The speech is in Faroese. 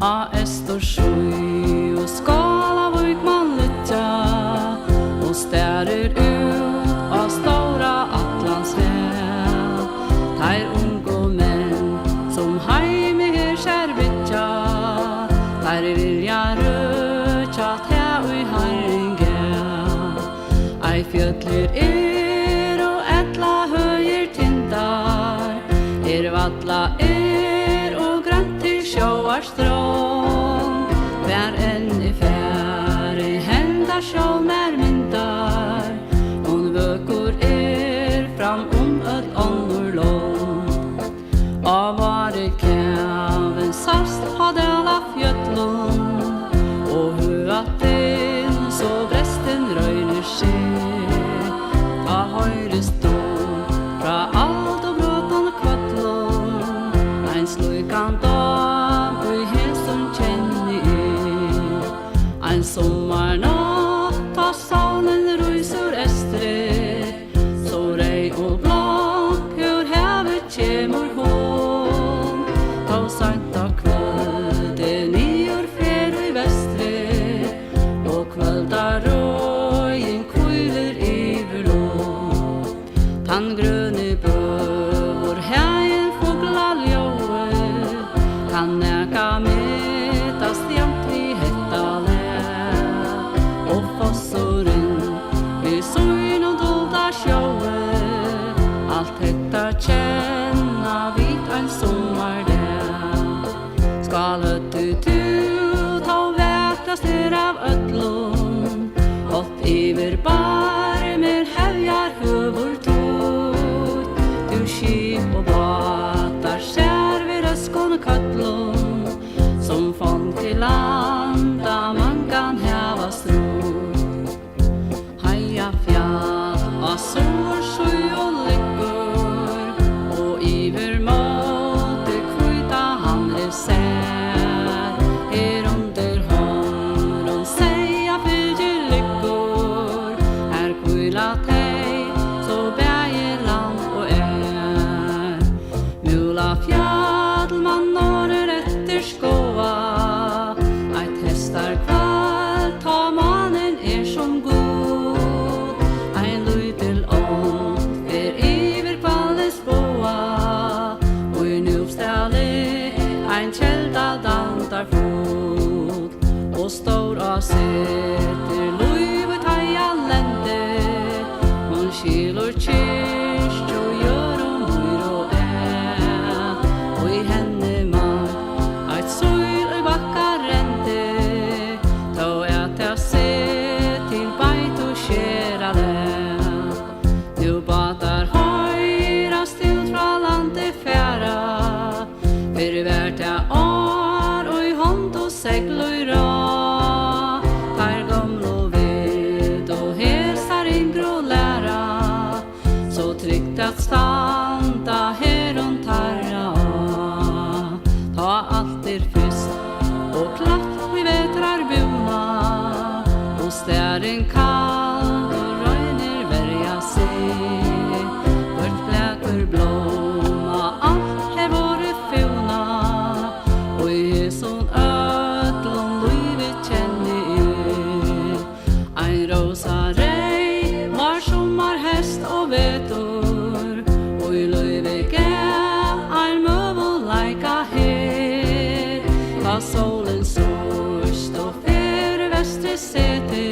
A Østersjø og Skalavik man lytta og stærer ut av stora Atlantshav. Teir unge menn som heime her skjer vitja, teir vilja røtja til ui herringa. Ei fjøtler og etla høyer tindar, vatla og grønt til sjóar strand. Hver enn I fære henda sjå mer myndar, hun vøkur fram öll annor lån. Av vare kæven sast hadde alla fjötlun, og huat så bresten røyner skje. Ta høyre stå fra alt og bråtan kvattlun, ein slukan dag ui hesum kjenni ein sommarnatt ta solen rysur estre, så rei og blank ur havet kjemur hon. Ta sankta kvölde nyur fer ui vestre, og kvölda røyen kviler iver lån. Tan grønne bøver heien fogla ljóe, kan neka metast jamt I hetta le. Og fossoren søyn og dolda sjóe, alt hetta kjenna vit ein sommardeg. Skalet du ta vektast av öllum, hopp iver barmer hevjar høvur tåt. Du skip og batar skjer vid røskån og köttlum, som fond til landa man kan heva strot. Heia fjall av sår, sjø og lykker, og iver måte kvita hamre sær. Her under hånden seia fylgjer lykker, her kvila teg, så bæger land og Mula fjall man når etter skåa, eit hestar kvall ta mannen som god. Ein lytel ånd iver kvalles boa, og I nuvstale ein kjelda dantar fot. Og stor av setter lyvet heia lende, hon skilur kyrst og gjør myr og og I henne mar eit søyl og bakkar rente, ta jeg se til beit og skjera det. Nu batar høyra stilt fra landet færa, for hvert år og I hånd og segl og ra. Der gamle ved og hesar yngre og læra, så trygt at standa her og tarra. Ta alt fyrst og klatt vi vetrar buna, og stæren kald og røyner verja seg. Vart blækur blomma, alt her våre fjona, og I sånn ötlom livet kjenni. Ein rosa rei var sommarhest og vetor, og I løyve gav ein møvel leika her. Ta solen sørst og fer vestre sete,